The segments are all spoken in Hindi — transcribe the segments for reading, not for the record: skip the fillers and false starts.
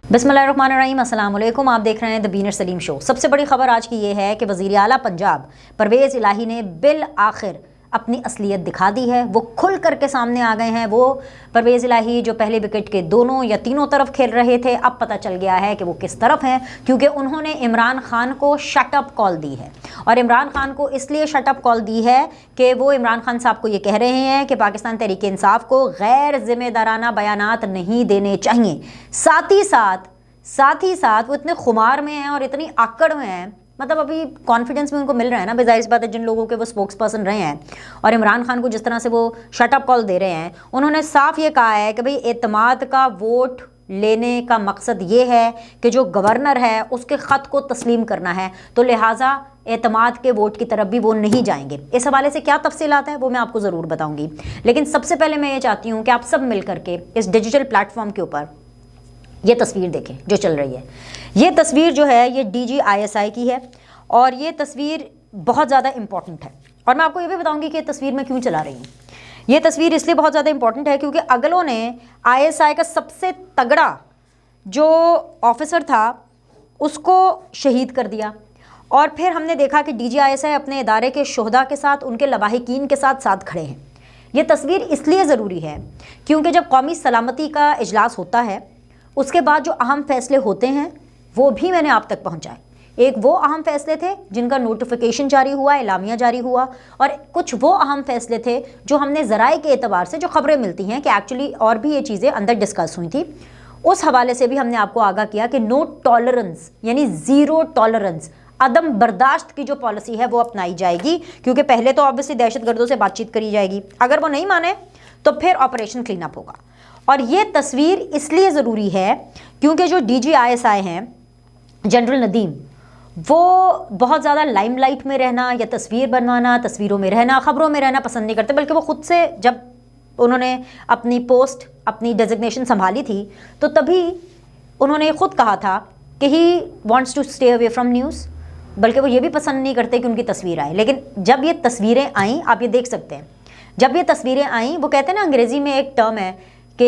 बिस्मिल्लाहिर्रहमानिर्रहीम, अस्सलाम वालेकुम। आप देख रहे हैं द बीनर सलीम शो। सबसे बड़ी खबर आज की ये है कि वज़ीर आला पंजाब परवेज़ इलाही ने बिल आखिर अपनी असलियत दिखा दी है। वो खुल करके सामने आ गए हैं। वो परवेज़ इलाही जो पहले विकेट के दोनों या तीनों तरफ खेल रहे थे, अब पता चल गया है कि वो किस तरफ हैं, क्योंकि उन्होंने इमरान खान को शट अप कॉल दी है। और इमरान खान को इसलिए शट अप कॉल दी है कि वो इमरान खान साहब को ये कह रहे हैं कि पाकिस्तान तहरीक इंसाफ को गैर जिम्मेदाराना बयानात नहीं देने चाहिए। साथ ही साथ वो इतने खुमार में हैं और इतनी आकड़ में हैं, मतलब अभी कॉन्फिडेंस में उनको मिल रहा है ना, बेजाहिर बात है जिन लोगों के वो स्पोक्स पर्सन रहे हैं और इमरान खान को जिस तरह से वो शट अप कॉल दे रहे हैं, उन्होंने साफ ये कहा है कि भाई एतमाद का वोट लेने का मकसद ये है कि जो गवर्नर है उसके ख़त को तस्लीम करना है, तो लिहाजा एतमाद के वोट की तरफ भी वो नहीं जाएंगे। इस हवाले से क्या तफसीलात हैं वो मैं आपको ज़रूर बताऊंगी, लेकिन सबसे पहले मैं ये चाहती हूँ कि आप सब मिल करके इस डिजिटल प्लेटफॉर्म के ऊपर ये तस्वीर देखें जो चल रही है। ये तस्वीर जो है ये DGISI की है और ये तस्वीर बहुत ज़्यादा इंपॉर्टेंट है। और मैं आपको ये भी बताऊंगी कि ये तस्वीर मैं क्यों चला रही हूँ। ये तस्वीर इसलिए बहुत ज़्यादा इंपॉर्टेंट है क्योंकि अगलों ने ISI का सबसे तगड़ा जो ऑफिसर था उसको शहीद कर दिया। और फिर हमने देखा कि DGISI अपने इदारे के शोहदा के साथ, उनके लवाहिकीन के साथ साथ खड़े हैं। ये तस्वीर इसलिए ज़रूरी है क्योंकि जब कौमी सलामती का इजलास होता है उसके बाद जो अहम फैसले होते हैं वो भी मैंने आप तक पहुंचाए। एक वो अहम फैसले थे जिनका नोटिफिकेशन जारी हुआ, एलामिया जारी हुआ, और कुछ वो अहम फैसले थे जो हमने ज़राए के एतबार से जो खबरें मिलती हैं कि एक्चुअली और भी ये चीज़ें अंदर डिस्कस हुई थी, उस हवाले से भी हमने आपको आगाह किया कि नो टॉलरेंस यानी ज़ीरो टॉलरेंस, अदम बर्दाश्त की जो पॉलिसी है वो अपनाई जाएगी। क्योंकि पहले तो ऑब्वियसली दहशतगर्दों से बातचीत करी जाएगी, अगर वो नहीं माने तो फिर ऑपरेशन क्लीन अप होगा। और ये तस्वीर इसलिए ज़रूरी है क्योंकि जो DGISI हैं जनरल नदीम, वो बहुत ज़्यादा लाइमलाइट में रहना या तस्वीर बनवाना, तस्वीरों में रहना, ख़बरों में रहना पसंद नहीं करते, बल्कि वो ख़ुद से जब उन्होंने अपनी पोस्ट, अपनी डेजिग्नेशन संभाली थी तो तभी उन्होंने ख़ुद कहा था कि he wants to stay away from news, बल्कि वो ये भी पसंद नहीं करते कि उनकी तस्वीर आए। लेकिन जब ये तस्वीरें आईं, आप ये देख सकते हैं, जब ये तस्वीरें आईं, वो कहते हैं ना अंग्रेज़ी में एक टर्म है कि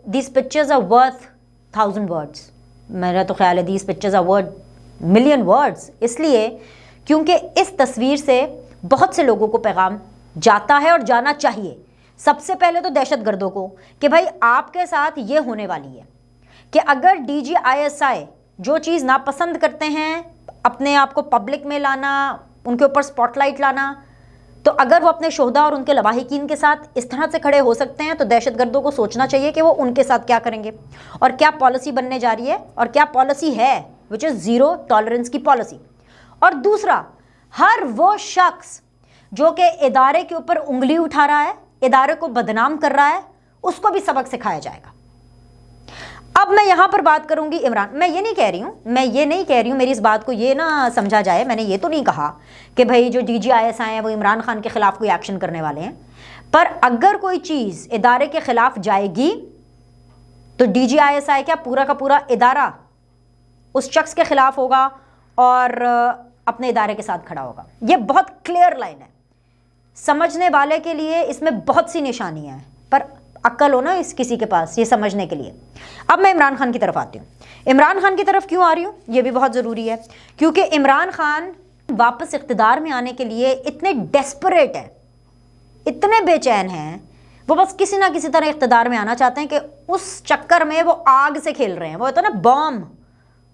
these pictures are worth 1000 words. मेरा तो ख्याल है these pictures are worth million words, इसलिए क्योंकि इस तस्वीर से बहुत से लोगों को पैगाम जाता है और जाना चाहिए। सबसे पहले तो दहशतगर्दों को कि भाई आपके साथ ये होने वाली है कि अगर DGISI जो चीज़ नापसंद करते हैं, अपने आप को पब्लिक में लाना, उनके ऊपर स्पॉटलाइट लाना, तो अगर वो अपने शोहदा और उनके लवाहिकीन के साथ इस तरह से खड़े हो सकते हैं तो दहशतगर्दों को सोचना चाहिए कि वो उनके साथ क्या करेंगे और क्या पॉलिसी बनने जा रही है और क्या पॉलिसी है, विच इज़ ज़ीरो टॉलरेंस की पॉलिसी। और दूसरा, हर वो शख्स जो कि इदारे के ऊपर उंगली उठा रहा है, इदारे को बदनाम कर रहा है, उसको भी सबक सिखाया जाएगा। अब मैं यहाँ पर बात करूँगी इमरान, मैं ये नहीं कह रही हूँ, मेरी इस बात को ये ना समझा जाए, मैंने ये तो नहीं कहा कि भाई जो DGISI हैं वो इमरान खान के ख़िलाफ़ कोई एक्शन करने वाले हैं। पर अगर कोई चीज़ इदारे के ख़िलाफ़ जाएगी तो DGISI क्या पूरा का पूरा इदारा उस शख्स के ख़िलाफ़ होगा और अपने इदारे के साथ खड़ा होगा। ये बहुत क्लियर लाइन है, समझने वाले के लिए इसमें बहुत सी निशानियाँ हैं, पर अक्ल हो ना इस किसी के पास ये समझने के लिए। अब मैं इमरान खान की तरफ आती हूँ। इमरान खान की तरफ क्यों आ रही हूँ ये भी बहुत ज़रूरी है, क्योंकि इमरान खान वापस इक़्तिदार में आने के लिए इतने डेस्परेट हैं, इतने बेचैन हैं, वो बस किसी ना किसी तरह इक़्तिदार में आना चाहते हैं कि उस चक्कर में वो आग से खेल रहे हैं, वो होता है ना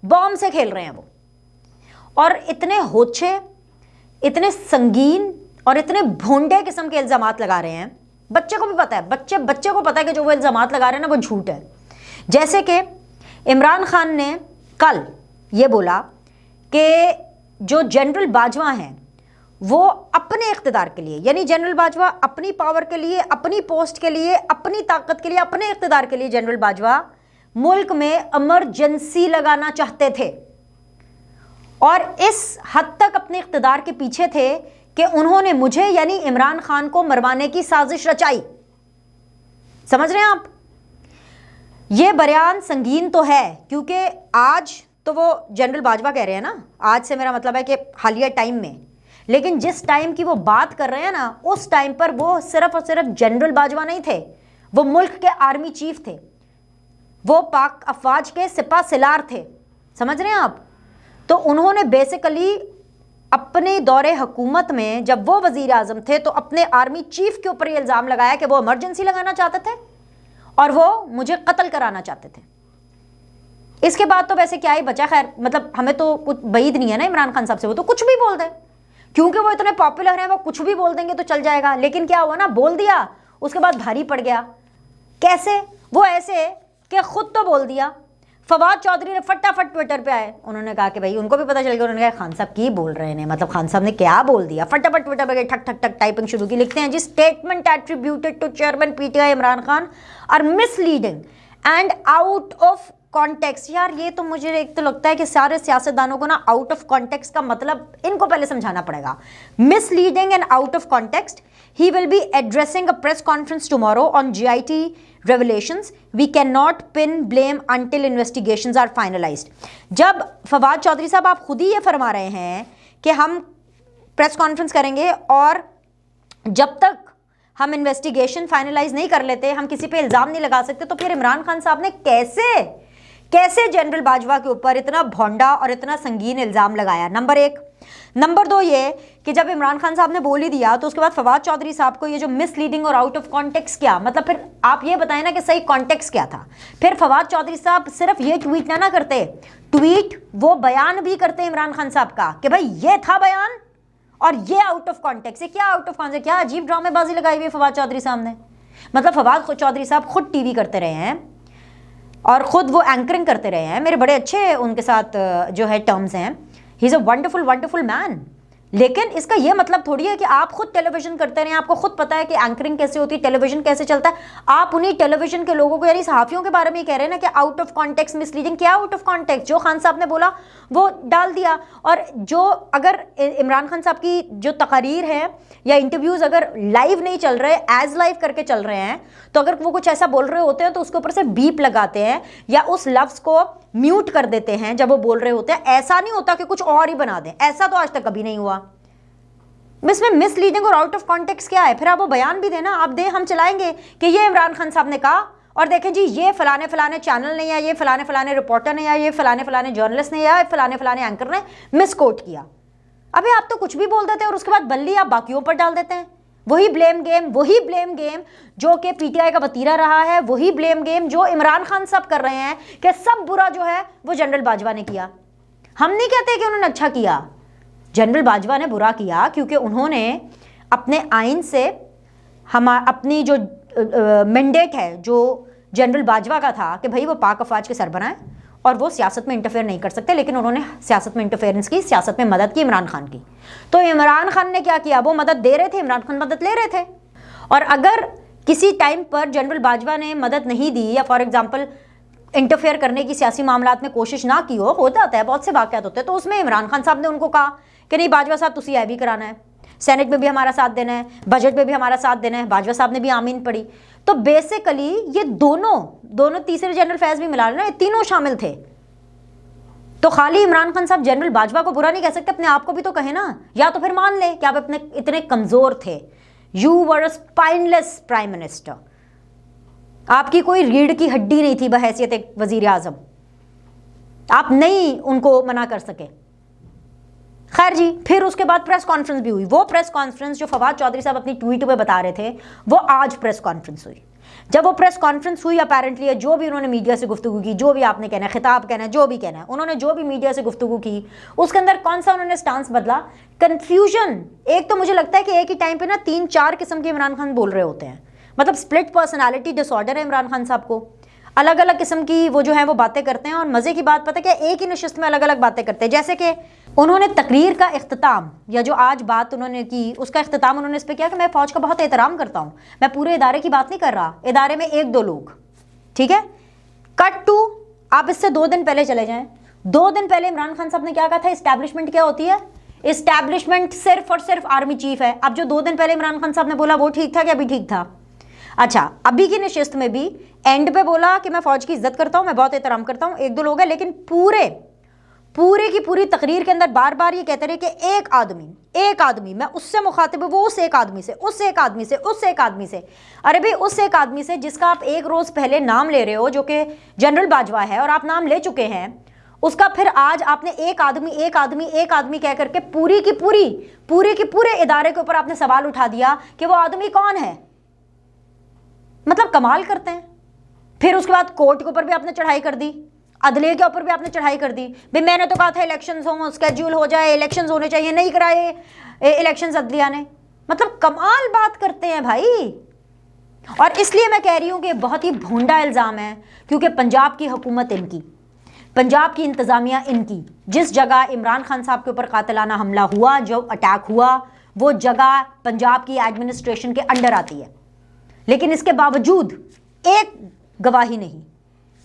बॉम्ब से खेल रहे हैं वो। और इतने होच्छे, इतने संगीन और इतने भोंडे किस्म के इल्ज़ामात लगा रहे हैं। बच्चे को भी पता है, बच्चे को पता है कि जो वो इल्ज़ामात लगा रहे हैं ना वो झूठ है। जैसे कि इमरान खान ने कल ये बोला कि जो जनरल बाजवा हैं वो अपने इक़्तिदार के लिए, यानी जनरल बाजवा अपनी पावर के लिए, अपनी पोस्ट के लिए, अपनी ताकत के लिए, अपने इक़्तिदार के लिए जनरल बाजवा मुल्क में इमरजेंसी लगाना चाहते थे और इस हद तक अपने इक़्तिदार के पीछे थे कि उन्होंने मुझे यानी इमरान खान को मरवाने की साजिश रचाई। समझ रहे हैं आप? ये बयान संगीन तो है क्योंकि आज तो वो जनरल बाजवा कह रहे हैं ना, आज से मेरा मतलब है कि हालिया टाइम में, लेकिन जिस टाइम की वो बात कर रहे हैं ना उस टाइम पर वो सिर्फ और सिर्फ जनरल बाजवा नहीं थे, वो मुल्क के आर्मी चीफ थे। वो पाक अफवाज के सिपा सिलार थे, समझ रहे हैं आप। तो उन्होंने बेसिकली अपने दौरे हुकूमत में जब वो वजीर आजम थे तो अपने आर्मी चीफ के ऊपर ये इल्ज़ाम लगाया कि वो इमरजेंसी लगाना चाहते थे और वो मुझे कत्ल कराना चाहते थे। इसके बाद तो वैसे क्या ही बचा, खैर मतलब हमें तो कुछ बईद नहीं है ना इमरान खान साहब से, वो तो कुछ भी बोल दें, क्योंकि वो इतने पॉपुलर हैं, वो कुछ भी बोल देंगे तो चल जाएगा। लेकिन क्या हुआ ना, बोल दिया, उसके बाद भारी पड़ गया। कैसे? वो ऐसे कि खुद तो बोल दिया, फवाद चौधरी ने फटाफट ट्विटर पे आए, उन्होंने कहा कि भाई उनको भी पता चल गया, उन्होंने कहा खान साहब की बोल रहे हैं, मतलब खान साहब ने क्या बोल दिया। फटाफट ट्विटर पे गए, ठक ठक ठक टाइपिंग शुरू की, लिखते हैं जी statement attributed to chairman PTI Imran Khan are misleading and out of context. यार ये तो मुझे एक तो लगता है कि सारे सियासतदानों को ना आउट ऑफ कॉन्टेक्स्ट का मतलब इनको पहले समझाना पड़ेगा। Misleading and out of context. He will be addressing a press conference tomorrow on GIT revelations. We cannot pin blame until investigations are finalized. जब फवाद चौधरी साहब आप खुद ही ये फरमा रहे हैं कि हम प्रेस कॉन्फ्रेंस करेंगे और जब तक हम इन्वेस्टिगेशन फाइनलाइज नहीं कर लेते हम किसी पे इल्ज़ाम नहीं लगा सकते, तो फिर इमरान खान साहब ने कैसे जनरल बाजवा के ऊपर इतना भोंडा और इतना संगीन इल्ज़ाम लगाया? नंबर एक। नंबर दो ये कि जब इमरान खान साहब ने बोल ही दिया तो उसके बाद फवाद चौधरी साहब को ये जो मिसलीडिंग और आउट ऑफ कॉन्टेक्स्ट क्या, मतलब फिर आप ये बताएं ना कि सही कॉन्टेक्स्ट क्या था। फिर फवाद चौधरी साहब सिर्फ ये ट्वीट ना करते, ट्वीट वो बयान भी करते इमरान खान साहब का कि भाई ये था बयान और ये आउट ऑफ कॉन्टेक्स्ट। क्या आउट ऑफ कॉन्टेक्स्ट? क्या अजीब ड्रामेबाजी लगाई हुई है फवाद चौधरी साहब ने। मतलब फवाद चौधरी साहब खुद टीवी करते रहे हैं और ख़ुद वो एंकरिंग करते रहे हैं, मेरे बड़े अच्छे उनके साथ जो है टर्म्स हैं। He is a wonderful man. लेकिन इसका ये मतलब थोड़ी है कि आप खुद टेलीविजन करते रहे, आपको खुद पता है कि एंकरिंग कैसे होती है, टेलीविजन कैसे चलता है। आप उन्हीं टेलीविजन के लोगों को यानी सहाफ़ियों के बारे में ही कह रहे हैं ना कि आउट ऑफ कॉन्टेक्स्ट मिसलीडिंग। क्या आउट ऑफ कॉन्टेक्स्ट? जो खान साहब ने बोला वो डाल दिया। और जो अगर इमरान खान साहब की जो तकारीर है या इंटरव्यूज़ अगर लाइव नहीं चल रहे, एज लाइव करके चल रहे हैं, तो अगर वो कुछ ऐसा बोल रहे होते हैं तो उसके ऊपर से बीप लगाते हैं या उस लफ्ज़ को म्यूट कर देते हैं जब वो बोल रहे होते हैं। ऐसा नहीं होता कि कुछ और ही बना दें, ऐसा तो आज तक कभी नहीं हुआ। इसमें मिसलीडिंग और आउट ऑफ कॉन्टेक्स्ट क्या है? फिर आप वो बयान भी देना, आप दे, हम चलाएंगे कि ये इमरान खान साहब ने कहा और देखें जी ये फलाने फलाने चैनल ने या ये फलाने फलाने रिपोर्टर ने या ये फलाने फलाने जर्नलिस्ट ने या फलाने फलाने एंकर ने मिसकोट किया। अबे आप तो कुछ भी बोल देते हैं और उसके बाद बल्ली आप बाकियों पर डाल देते हैं। वही ब्लेम गेम जो कि पीटीआई का वतीरा रहा है, वही ब्लेम गेम जो इमरान खान साहब कर रहे हैं कि सब बुरा जो है वो जनरल बाजवा ने किया। हम नहीं कहते कि उन्होंने अच्छा किया, जनरल बाजवा ने बुरा किया क्योंकि उन्होंने अपने आइन से अपनी जो मैंडेट है जो जनरल बाजवा का था कि भाई वो पाक अफवाज के सरबराह हैं और वो सियासत में इंटरफेयर नहीं कर सकते, लेकिन उन्होंने सियासत में इंटरफेरेंस की, सियासत में मदद की इमरान खान की। तो इमरान खान ने क्या किया? वो मदद दे रहे थे, इमरान खान मदद ले रहे थे। और अगर किसी टाइम पर जनरल बाजवा ने मदद नहीं दी या फॉर एग्जाम्पल इंटरफेयर करने की सियासी मामलात में कोशिश ना की हो जाता है, बहुत से वाक़यात होते हैं, तो उसमें इमरान खान साहब ने उनको कहा कि नहीं बाजवा साहब तुसी ऐ भी कराना है, सेनेट में भी हमारा साथ देना है, बजट में भी हमारा साथ देना है। बाजवा साहब ने भी आमीन पड़ी। तो बेसिकली ये दोनों तीसरे जनरल फैज़ भी मिला लेना, ये तीनों शामिल थे। तो खाली इमरान खान साहब जनरल बाजवा को बुरा नहीं कह सकते, अपने आप को भी तो कहे ना, या तो फिर मान ले कि आप अपने इतने कमज़ोर थे। You were a spineless prime minister, आपकी कोई रीढ़ की हड्डी नहीं थी बहैसियत एक वजीर आज़म, आप नहीं उनको मना कर सके। खैर जी, फिर उसके बाद प्रेस कॉन्फ्रेंस भी हुई। वो प्रेस कॉन्फ्रेंस जो फवाद चौधरी साहब अपनी ट्वीट पे बता रहे थे, वो आज प्रेस कॉन्फ्रेंस हुई। जब वो प्रेस कॉन्फ्रेंस हुई अपेरेंटली जो भी उन्होंने मीडिया से गुफ्तगू की, जो भी आपने कहना है, खिताब कहना है, जो भी कहना है, उन्होंने जो भी मीडिया से गुफ्तगू की उसके अंदर कौन सा उन्होंने स्टांस बदला? कन्फ्यूजन। एक तो मुझे लगता है कि एक ही टाइम पे ना 3-4 किस्म के इमरान खान बोल रहे होते हैं, मतलब स्प्लिट पर्सनैलिटी डिसऑर्डर है इमरान खान साहब को। अलग अलग किस्म की वो जो है वो बातें करते हैं और मज़े की बात पता है क्या, एक ही नशिस्त में अलग अलग बातें करते हैं। जैसे कि उन्होंने तकरीर का इख्तिताम या जो आज बात उन्होंने की उसका इख्तिताम उन्होंने इस पर किया कि मैं फ़ौज का बहुत एहतराम करता हूँ, मैं पूरे इदारे की बात नहीं कर रहा, इदारे में 1-2 लोग, ठीक है। कट टू आप इससे 2 दिन पहले चले जाएं। 2 दिन पहले इमरान खान साहब ने क्या कहा था? इस्टेब्लिशमेंट क्या होती है? इस्टेब्लिशमेंट सिर्फ और सिर्फ आर्मी चीफ है। अब जो 2 दिन पहले इमरान खान साहब ने बोला वो ठीक था क्या? अभी ठीक था? अच्छा, अभी की नशिस्त में भी एंड पे बोला कि मैं फ़ौज की इज्जत करता हूँ, मैं बहुत एहतराम करता हूँ, 1-2 लोग हैं, लेकिन पूरी की पूरी तकरीर के अंदर बार बार ये कहते रहे कि एक आदमी, मैं उससे मुखातिब हूँ, वो उस एक आदमी से, उस एक आदमी से, उस एक आदमी से। अरे भाई उस एक आदमी से जिसका आप एक रोज़ पहले नाम ले रहे हो, जो कि जनरल बाजवा है, और आप नाम ले चुके हैं, उसका फिर आज आपने एक आदमी कह करके पूरी की पूरे इदारे के ऊपर आपने सवाल उठा दिया कि वो आदमी कौन है। मतलब कमाल करते हैं। फिर उसके बाद कोर्ट के ऊपर भी आपने चढ़ाई कर दी, अदले के ऊपर भी आपने चढ़ाई कर दी। भाई मैंने तो कहा था इलेक्शंस हो, स्केड्यूल हो जाए, इलेक्शंस होने चाहिए, नहीं कराए इलेक्शंस अदलिया ने। मतलब कमाल बात करते हैं भाई। और इसलिए मैं कह रही हूँ कि बहुत ही भोंडा इल्ज़ाम है, क्योंकि पंजाब की हुकूमत इनकी, पंजाब की इंतज़ामिया इनकी। जिस जगह इमरान खान साहब के ऊपर कातिलाना हमला हुआ, जो अटैक हुआ, वो जगह पंजाब की एडमिनिस्ट्रेशन के अंडर आती है, लेकिन इसके बावजूद एक गवाही नहीं,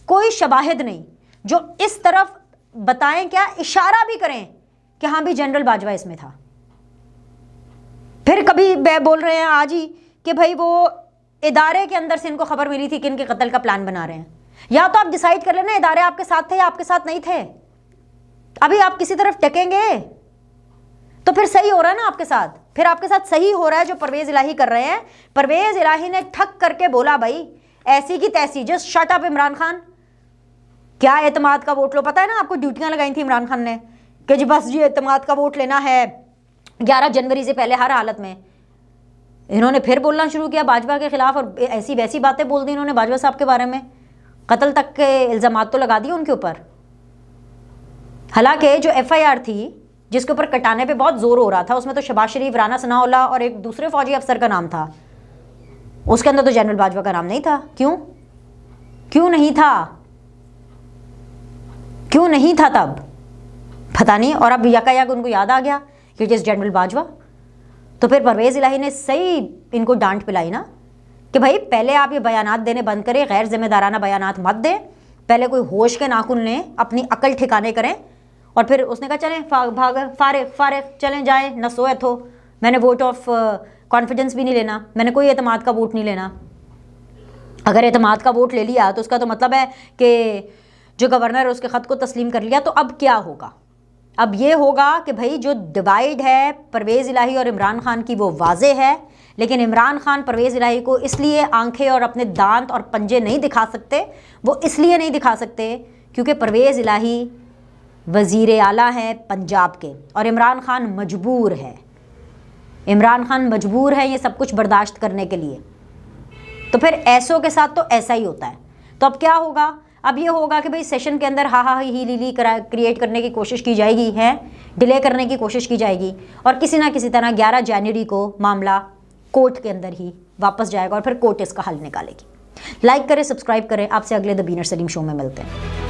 कोई शवाहिद नहीं जो इस तरफ बताएं, क्या इशारा भी करें कि हाँ भी जनरल बाजवा इसमें था। फिर कभी बोल रहे हैं आज ही कि भाई वो इदारे के अंदर से इनको खबर मिली थी कि इनके कत्ल का प्लान बना रहे हैं। या तो आप डिसाइड कर लेना इदारे आपके साथ थे या आपके साथ नहीं थे। अभी आप किसी तरफ टेकेंगे तो फिर सही हो रहा है ना आपके साथ, फिर आपके साथ सही हो रहा है जो परवेज़ इलाही कर रहे हैं। परवेज़ इलाही ने ठक करके बोला भाई ऐसी की तैसी, just shut up Imran Khan. क्या एतमाद का वोट लो, पता है ना आपको ड्यूटियां लगाई थी इमरान खान ने कि जी बस जी एतमाद का वोट लेना है 11 जनवरी से पहले हर हालत में। इन्होंने फिर बोलना शुरू किया बाजवा के खिलाफ और ऐसी वैसी बातें बोल दी इन्होंने बाजवा साहब के बारे में, कत्ल तक के इल्ज़ामात तो लगा दिए उनके ऊपर। हालांकि जो FIR थी जिसके ऊपर कटाने पे बहुत जोर हो रहा था, उसमें तो शहबाज शरीफ, राना सनाउल्लाह और एक दूसरे फौजी अफसर का नाम था, उसके अंदर तो जनरल बाजवा का नाम नहीं था। क्यों नहीं था तब, पता नहीं। और अब यकायक उनको याद आ गया कि जिस जनरल बाजवा। तो फिर परवेज़ इलाही ने सही इनको डांट पिलाई ना कि भाई पहले आप ये बयानात देने बंद करें, गैर जिम्मेदाराना बयानात मत दें, पहले कोई होश के नाखून लें, अपनी अकल ठिकाने करें। और फिर उसने कहा चलें फारिग चलें जाएं, न सोए तो मैंने वोट ऑफ कॉन्फिडेंस भी नहीं लेना, मैंने कोई एतमाद का वोट नहीं लेना। अगर एतमाद का वोट ले लिया तो उसका तो मतलब है कि जो गवर्नर है उसके ख़त को तस्लीम कर लिया। तो अब क्या होगा? अब ये होगा कि भाई जो डिवाइड है परवेज़ इलाही और इमरान खान की वो वाज़े है, लेकिन इमरान खान परवेज़ इलाही को इसलिए आंखें और अपने दांत और पंजे नहीं दिखा सकते, वो इसलिए नहीं दिखा सकते क्योंकि परवेज़ इलाही वज़ीर आला हैं पंजाब के और इमरान खान मजबूर है। इमरान खान मजबूर है ये सब कुछ बर्दाश्त करने के लिए। तो फिर ऐसों के साथ तो ऐसा ही होता है। तो अब क्या होगा? अब ये होगा कि भाई सेशन के अंदर हा ही ली क्रिएट करने की कोशिश की जाएगी, है डिले करने की कोशिश की जाएगी, और किसी ना किसी तरह 11 जनवरी को मामला कोर्ट के अंदर ही वापस जाएगा और फिर कोर्ट इसका हल निकालेगी। लाइक करें, सब्सक्राइब करें। आपसे अगले द बीनर सलीम शो में मिलते हैं।